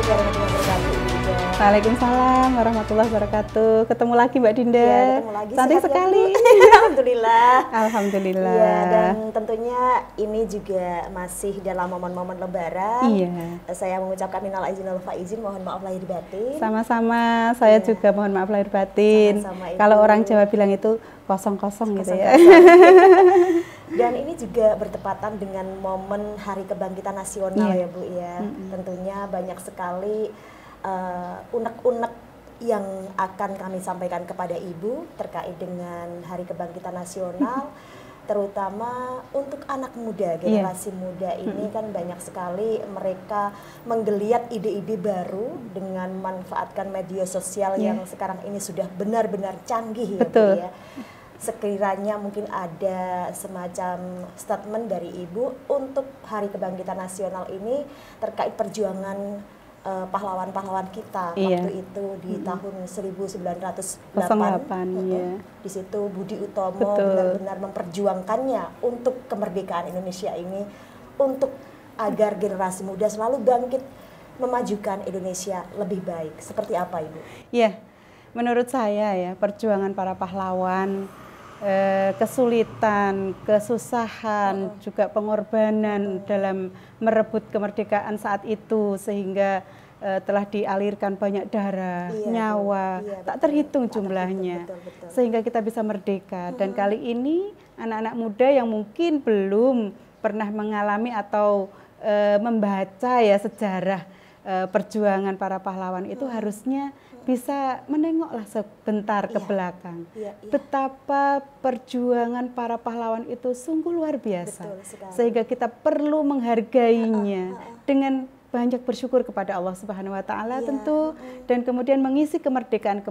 warahmatullahi wabarakatuh. Waalaikumsalam warahmatullahi wabarakatuh. Ketemu lagi Mbak Dinda. Ya, ketemu lagi. Cantik sekali. Alhamdulillah. Alhamdulillah. Ya, dan tentunya ini juga masih dalam momen-momen Lebaran. Iya. Saya mengucapkan minal aizin wal faizin, mohon maaf lahir batin. Sama-sama. Saya juga mohon maaf lahir batin. Sama-sama, Ibu. Kalau orang Jawa bilang itu kosong-kosong gitu ya. Dan ini juga bertepatan dengan momen Hari Kebangkitan Nasional ya Bu ya. Tentunya banyak sekali unek-unek yang akan kami sampaikan kepada Ibu terkait dengan Hari Kebangkitan Nasional, terutama untuk anak muda, generasi muda ini kan banyak sekali mereka menggeliat ide-ide baru dengan memanfaatkan media sosial yang sekarang ini sudah benar-benar canggih ya Bu ya. Sekiranya mungkin ada semacam statement dari Ibu untuk Hari Kebangkitan Nasional ini terkait perjuangan pahlawan-pahlawan kita waktu itu di tahun 1908. Di situ Budi Utomo benar-benar memperjuangkannya untuk kemerdekaan Indonesia ini, untuk agar generasi muda selalu bangkit memajukan Indonesia lebih baik. Seperti apa Ibu? Iya, menurut saya ya perjuangan para pahlawan, kesulitan, kesusahan, juga pengorbanan dalam merebut kemerdekaan saat itu sehingga telah dialirkan banyak darah, nyawa, tak terhitung jumlahnya, sehingga kita bisa merdeka. Dan kali ini anak-anak muda yang mungkin belum pernah mengalami atau membaca ya sejarah perjuangan para pahlawan itu harusnya bisa menengoklah sebentar ke belakang. Betapa perjuangan para pahlawan itu sungguh luar biasa. Sehingga kita perlu menghargainya dengan banyak bersyukur kepada Allah Subhanahu wa taala tentu, dan kemudian mengisi kemerdekaan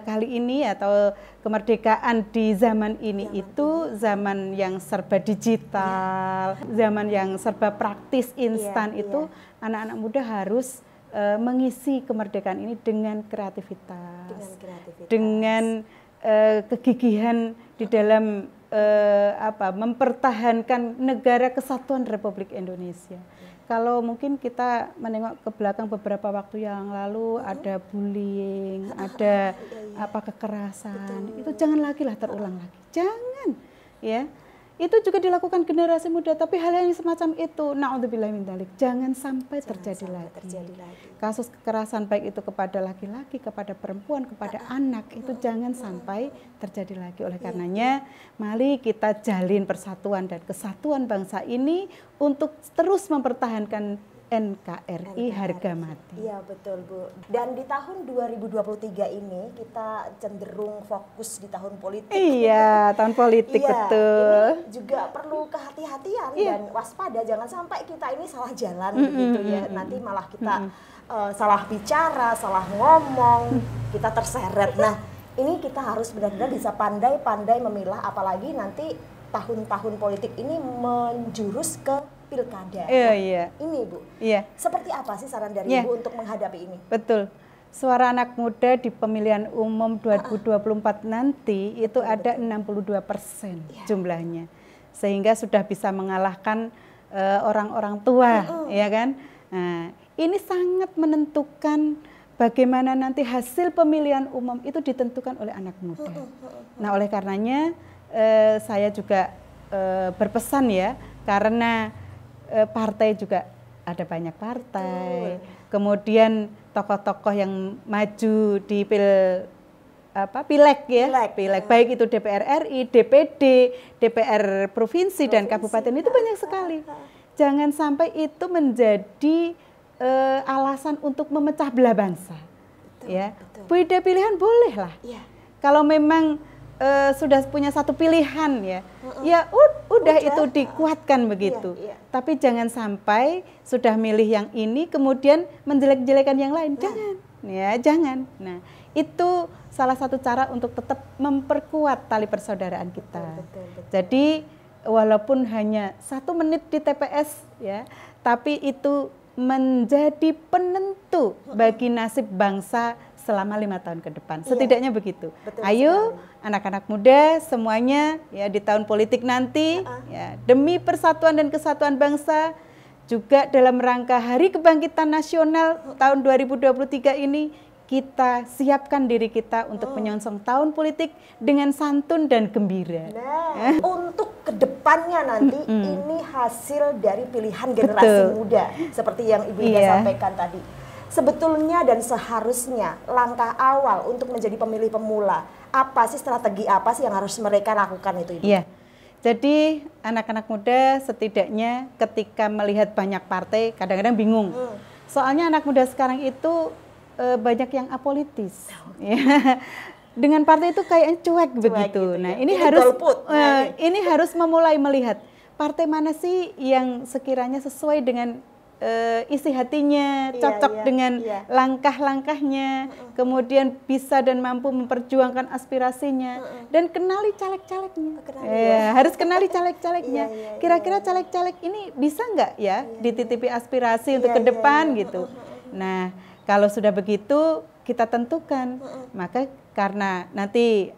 kali ini atau kemerdekaan di zaman ini itu zaman yang serba digital, zaman yang serba praktis, instan itu anak-anak muda harus mengisi kemerdekaan ini dengan kreativitas, dengan kegigihan di dalam mempertahankan negara kesatuan Republik Indonesia. Kalau mungkin kita menengok ke belakang beberapa waktu yang lalu ada bullying, ada kekerasan, itu jangan lagi lah terulang lagi, jangan ya. Itu juga dilakukan generasi muda, tapi hal yang semacam itu, na'udzubillah min dzalik, jangan sampai terjadi lagi. Kasus kekerasan baik itu kepada laki-laki, kepada perempuan, kepada anak, itu jangan sampai terjadi lagi. Oleh karenanya, mari kita jalin persatuan dan kesatuan bangsa ini untuk terus mempertahankan NKRI harga mati. Iya betul Bu. Dan di tahun 2023 ini kita cenderung fokus di tahun politik. Iya, tahun politik betul. Ini juga perlu kehati-hatian dan waspada, jangan sampai kita ini salah jalan begitu ya. Nanti malah kita salah bicara, salah ngomong, kita terseret. Nah, ini kita harus benar-benar bisa pandai-pandai memilah, apalagi nanti tahun-tahun politik ini menjurus ke pilkada. Ini Bu. Seperti apa sih saran dari Ibu untuk menghadapi ini? Betul. Suara anak muda di pemilihan umum 2024 nanti itu ada 62% jumlahnya. Sehingga sudah bisa mengalahkan orang-orang tua, ya kan? Nah, ini sangat menentukan bagaimana nanti hasil pemilihan umum itu ditentukan oleh anak muda. Nah, oleh karenanya saya juga berpesan ya, karena partai juga ada banyak partai, kemudian tokoh-tokoh yang maju di pileg ya, pileg baik itu DPR RI, DPD, DPR provinsi dan kabupaten itu banyak sekali. Jangan sampai itu menjadi alasan untuk memecah belah bangsa. Beda pilihan bolehlah. Kalau memang sudah punya satu pilihan ya udah itu dikuatkan begitu. Tapi jangan sampai sudah milih yang ini kemudian menjelek-jelekan yang lain, jangan. Nah, itu salah satu cara untuk tetap memperkuat tali persaudaraan kita. Jadi walaupun hanya 1 menit di TPS ya, tapi itu menjadi penentu bagi nasib bangsa selama 5 tahun ke depan, setidaknya begitu. Ayo anak-anak muda semuanya ya di tahun politik nanti ya demi persatuan dan kesatuan bangsa juga dalam rangka Hari Kebangkitan Nasional tahun 2023 ini, kita siapkan diri kita untuk menyongsong tahun politik dengan santun dan gembira. Nah, untuk kedepannya nanti ini hasil dari pilihan generasi muda seperti yang Ibu Ida sampaikan tadi. Sebetulnya dan seharusnya langkah awal untuk menjadi pemilih pemula, apa sih, strategi apa sih yang harus mereka lakukan itu, Ibu? Iya. Jadi anak-anak muda setidaknya ketika melihat banyak partai kadang-kadang bingung. Soalnya anak muda sekarang itu banyak yang apolitis. Dengan partai itu kayaknya cuek begitu. Gitu, nah, ya. ini harus ini harus memulai melihat partai mana sih yang sekiranya sesuai dengan isi hatinya, cocok dengan langkah-langkahnya, kemudian bisa dan mampu memperjuangkan aspirasinya, dan kenali caleg-calegnya. Harus kenali caleg-calegnya. Kira-kira caleg-caleg ini bisa nggak ya dititipi aspirasi untuk ke depan gitu. Nah, kalau sudah begitu kita tentukan, maka karena nanti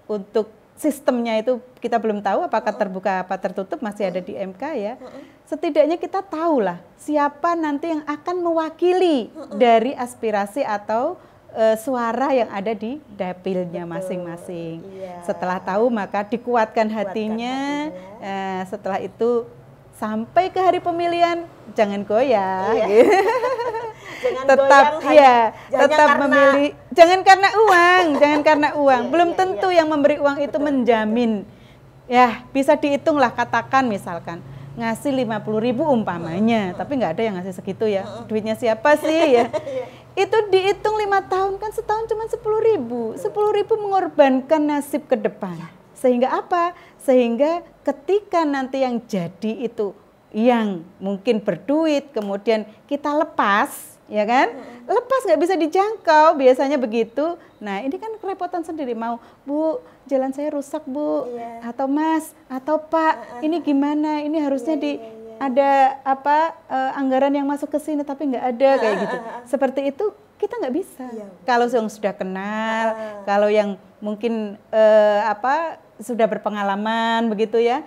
untuk sistemnya itu kita belum tahu apakah terbuka apa tertutup, masih ada di MK ya. Setidaknya kita tahulah siapa nanti yang akan mewakili dari aspirasi atau suara yang ada di dapilnya masing-masing. Setelah tahu maka dikuatkan hatinya. Setelah itu sampai ke hari pemilihan jangan goyah. Tetap memilih, jangan karena uang, belum tentu yang memberi uang itu menjamin. Ya, bisa dihitunglah, katakan misalkan ngasih 50.000 umpamanya, tapi nggak ada yang ngasih segitu ya. Duitnya siapa sih ya? Itu dihitung 5 tahun kan, setahun cuma 10.000. 10.000 mengorbankan nasib ke depan. Sehingga apa? Sehingga ketika nanti yang jadi itu yang mungkin berduit, kemudian kita lepas, ya kan? Lepas nggak bisa dijangkau, biasanya begitu. Nah, ini kan kerepotan sendiri, mau Bu, jalan saya rusak Bu, atau Mas, atau Pak, ini gimana? Ini harusnya ada anggaran yang masuk ke sini tapi nggak ada, kayak gitu. Seperti itu kita nggak bisa. Kalau yang sudah kenal, kalau yang mungkin sudah berpengalaman begitu ya,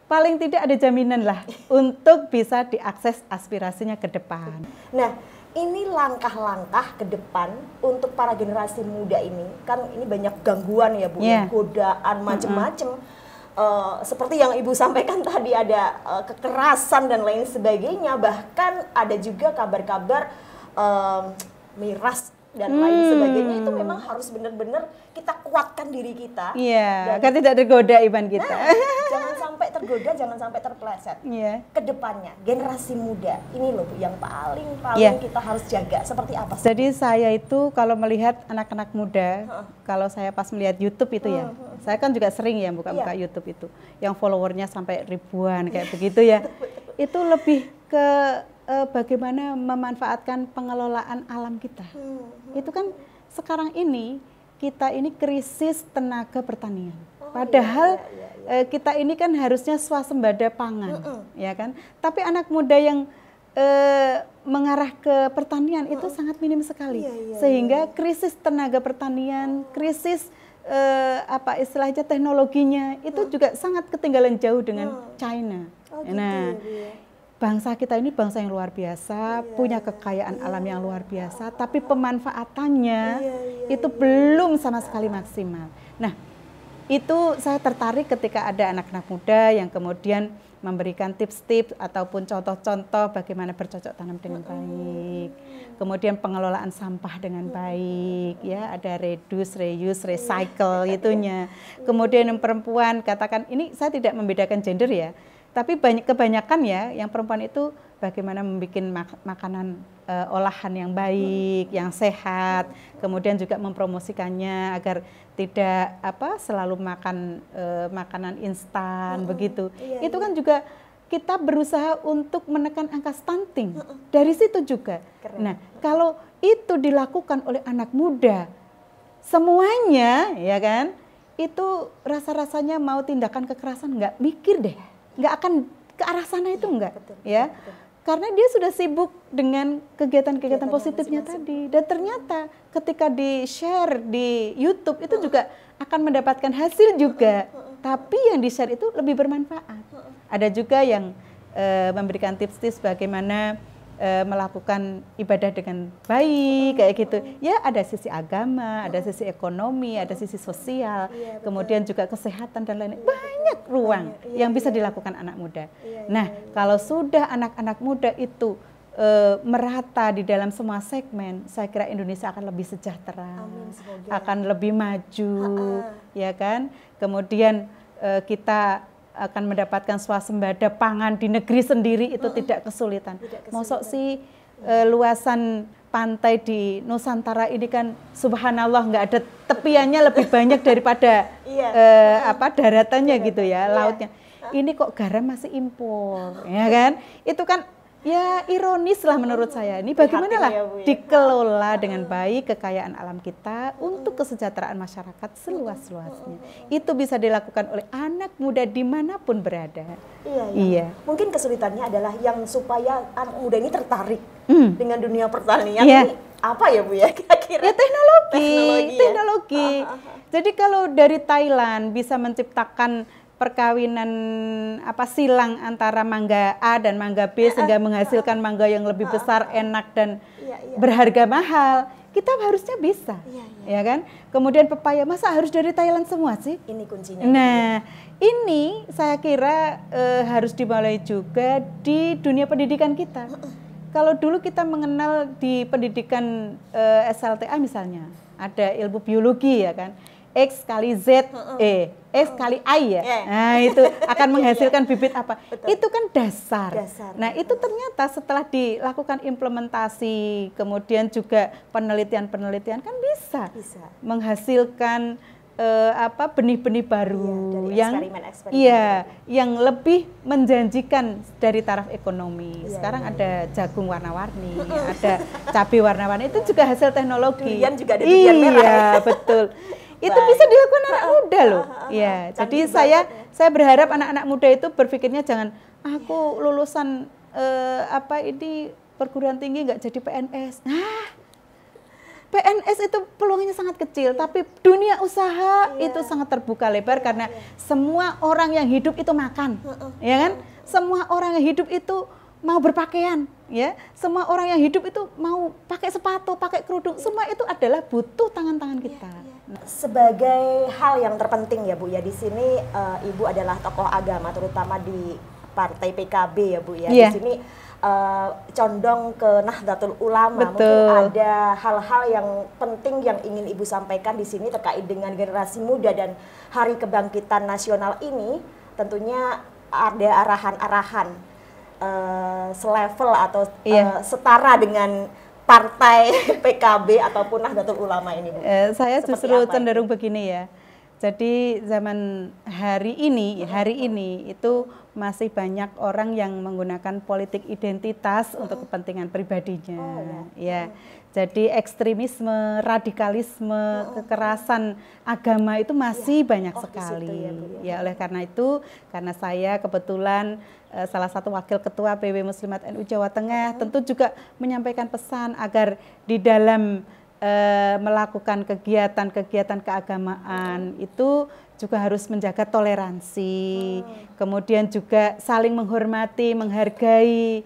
paling tidak ada jaminan lah untuk bisa diakses aspirasinya ke depan. Nah, ini langkah-langkah ke depan untuk para generasi muda ini, kan ini banyak gangguan ya Bu, godaan macam-macam. Seperti yang Ibu sampaikan tadi, ada kekerasan dan lain sebagainya, bahkan ada juga kabar-kabar miras dan lain sebagainya. Itu memang harus benar-benar kita kuatkan diri kita. Agar tidak tergoda iman kita. Jangan sampai tergoda, jangan sampai terpeleset. Kedepannya generasi muda ini loh Bu, yang paling kita harus jaga. Seperti apa sih? Jadi saya itu kalau melihat anak-anak muda, kalau saya pas melihat YouTube itu ya, saya kan juga sering ya buka-buka YouTube itu, yang followernya sampai ribuan kayak begitu ya. Itu lebih ke bagaimana memanfaatkan pengelolaan alam kita. Itu kan sekarang ini kita ini krisis tenaga pertanian. Padahal kita ini kan harusnya swasembada pangan, ya kan? Tapi anak muda yang mengarah ke pertanian itu sangat minim sekali. Sehingga krisis tenaga pertanian, krisis istilahnya teknologinya itu juga sangat ketinggalan jauh dengan China. Bangsa kita ini bangsa yang luar biasa, punya kekayaan alam yang luar biasa, tapi pemanfaatannya itu belum sama sekali maksimal. Nah, itu saya tertarik ketika ada anak-anak muda yang kemudian memberikan tips-tips ataupun contoh-contoh bagaimana bercocok tanam dengan baik, kemudian pengelolaan sampah dengan baik, ya ada reduce, reuse, recycle itunya. Kemudian yang perempuan, katakan ini saya tidak membedakan gender ya, tapi kebanyakan ya yang perempuan itu bagaimana membuat makanan olahan yang baik, yang sehat, kemudian juga mempromosikannya agar tidak selalu makan makanan instan begitu. Itu kan juga kita berusaha untuk menekan angka stunting. Dari situ juga. Nah, kalau itu dilakukan oleh anak muda semuanya, ya kan? Itu rasa-rasanya mau tindakan kekerasan nggak mikir deh. Nggak akan ke arah sana itu enggak, ya. Karena dia sudah sibuk dengan kegiatan-kegiatan positifnya tadi. Dan ternyata ketika di-share di YouTube itu juga akan mendapatkan hasil juga. Tapi yang di-share itu lebih bermanfaat. Ada juga yang memberikan tips-tips bagaimana melakukan ibadah dengan baik kayak gitu. Ya ada sisi agama, ada sisi ekonomi, ada sisi sosial, kemudian juga kesehatan dan lain-lain. Banyak ruang yang bisa dilakukan anak muda. Nah, kalau sudah anak-anak muda itu merata di dalam semua segmen, saya kira Indonesia akan lebih sejahtera, akan lebih maju, ya kan? Kemudian kita akan mendapatkan swasembada pangan di negeri sendiri itu tidak kesulitan. Mosok sih luasan pantai di Nusantara ini kan subhanallah nggak ada tepiannya lebih banyak daripada daratannya gitu ya, lautnya. Ini kok garam masih impor, ya kan? Itu kan ya ironis lah menurut saya. Ini bagaimana lah dikelola dengan baik kekayaan alam kita untuk kesejahteraan masyarakat seluas-luasnya. Itu bisa dilakukan oleh anak muda dimanapun berada. Iya. Mungkin kesulitannya adalah yang supaya anak muda ini tertarik dengan dunia pertanian ini apa ya Bu ya kira-kira? Ya teknologi. Jadi kalau dari Thailand bisa menciptakan perkawinan silang antara mangga A dan mangga B sehingga menghasilkan mangga yang lebih besar, enak dan berharga mahal. Kita harusnya bisa, ya kan? Kemudian pepaya, masa harus dari Thailand semua sih? Ini kuncinya. Nah, ini saya kira harus dimulai juga di dunia pendidikan kita. Kalau dulu kita mengenal di pendidikan SLTA misalnya, ada ilmu biologi ya kan? X kali Z, X kali I ya. Nah itu akan menghasilkan bibit apa. Itu kan dasar. Nah itu ternyata setelah dilakukan implementasi, kemudian juga penelitian-penelitian kan bisa menghasilkan benih-benih baru yang lebih menjanjikan dari taraf ekonomi. Sekarang ada jagung warna-warni, ada cabai warna-warni, itu juga hasil teknologi. Durian juga ada durian merah. Iya, betul. Itu bisa dilakukan anak muda loh. Ya, jadi saya berharap anak-anak muda itu berpikirnya jangan aku lulusan ini perguruan tinggi nggak jadi PNS. Nah, PNS itu peluangnya sangat kecil, tapi dunia usaha itu sangat terbuka lebar karena semua orang yang hidup itu makan, ya kan? Semua orang yang hidup itu mau berpakaian, ya. Semua orang yang hidup itu mau pakai sepatu, pakai kerudung, semua itu adalah butuh tangan-tangan kita. Sebagai hal yang terpenting ya Bu ya, di sini Ibu adalah tokoh agama terutama di Partai PKB ya Bu ya. Di sini condong ke Nahdlatul Ulama. Betul. Mungkin ada hal-hal yang penting yang ingin Ibu sampaikan di sini terkait dengan generasi muda dan Hari Kebangkitan Nasional ini. Tentunya ada arahan-arahan selevel atau setara dengan Partai PKB ataupun Nahdlatul Ulama ini Bu. Saya justru cenderung begini ya. Jadi zaman hari ini itu masih banyak orang yang menggunakan politik identitas untuk kepentingan pribadinya. Ya. Jadi ekstremisme, radikalisme, kekerasan agama itu masih banyak sekali. Ya, oleh karena itu, karena saya kebetulan salah satu wakil ketua PW Muslimat NU Jawa Tengah, tentu juga menyampaikan pesan agar di dalam melakukan kegiatan-kegiatan keagamaan itu juga harus menjaga toleransi, kemudian juga saling menghormati, menghargai.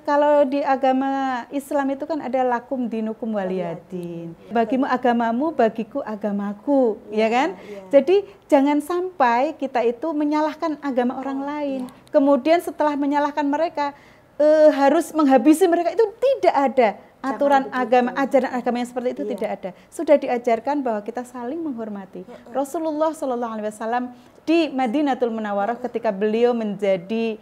Kalau di agama Islam itu kan ada lakum dinukum waliyadin. Bagimu agamamu, bagiku agamaku, ya kan? Jadi jangan sampai kita itu menyalahkan agama orang lain. Kemudian setelah menyalahkan mereka, harus menghabisi mereka, itu tidak ada. Aturan agama, ajaran agama yang seperti itu tidak ada. Sudah diajarkan bahwa kita saling menghormati. Rasulullah SAW di Madinatul Munawwarah ketika beliau menjadi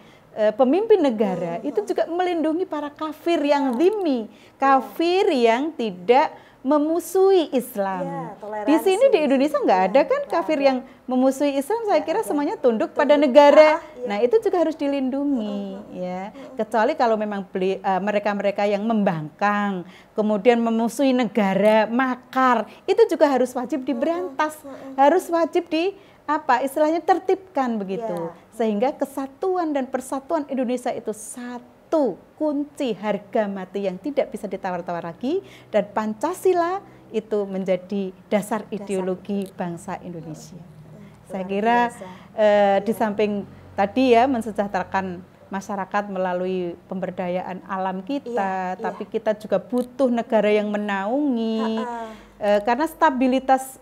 pemimpin negara itu juga melindungi para kafir yang dhimmi, kafir yang tidak memusuhi Islam. Di sini di Indonesia nggak ada kan kafir yang memusuhi Islam. Saya kira semuanya tunduk pada negara. Nah itu juga harus dilindungi, ya. Kecuali kalau memang mereka-mereka yang membangkang, kemudian memusuhi negara, makar, itu juga harus wajib diberantas, harus wajib istilahnya tertibkan begitu, sehingga kesatuan dan persatuan Indonesia itu satu kunci harga mati yang tidak bisa ditawar-tawar lagi, dan Pancasila itu menjadi dasar ideologi bangsa Indonesia. Saya kira di samping tadi ya mensejahterakan masyarakat melalui pemberdayaan alam kita, tapi kita juga butuh negara yang menaungi, karena stabilitas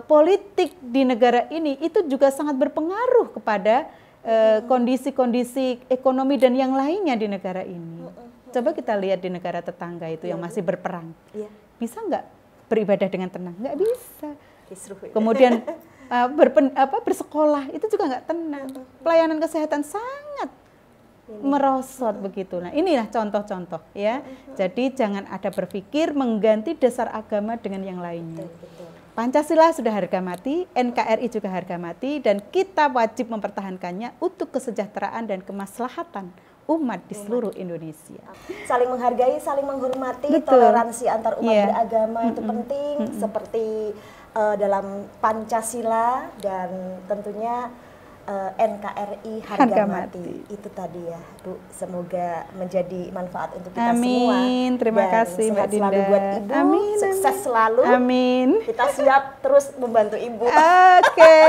politik di negara ini itu juga sangat berpengaruh kepada kondisi-kondisi ekonomi dan yang lainnya di negara ini. Coba kita lihat di negara tetangga itu yang masih berperang, bisa nggak beribadah dengan tenang? Nggak bisa. Kemudian bersekolah itu juga nggak tenang. Pelayanan kesehatan sangat merosot begitu. Nah, inilah contoh-contoh ya. Jadi jangan ada berpikir mengganti dasar agama dengan yang lainnya. Pancasila sudah harga mati, NKRI juga harga mati, dan kita wajib mempertahankannya untuk kesejahteraan dan kemaslahatan umat di seluruh Indonesia. Saling menghargai, saling menghormati, toleransi antar umat beragama itu penting, seperti dalam Pancasila, dan tentunya NKRI harga mati. Itu tadi ya Bu, semoga menjadi manfaat untuk kita semua. Amin, terima kasih Mbak Dinda. Selalu buat Ibu, amin, sukses selalu. Amin. Kita siap terus membantu Ibu. Oke,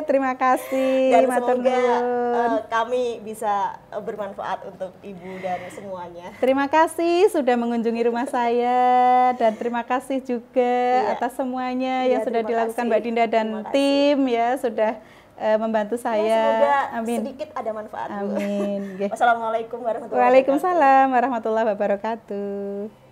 terima kasih. Dan semoga kami bisa bermanfaat untuk Ibu dan semuanya. Terima kasih sudah mengunjungi rumah saya, dan terima kasih juga atas semuanya yang sudah dilakukan Mbak Dinda dan tim ya, sudah membantu saya. Semoga amin. Sedikit ada manfaat. Amin. Wassalamualaikum warahmatullahi wabarakatuh. Waalaikumsalam warahmatullahi wabarakatuh.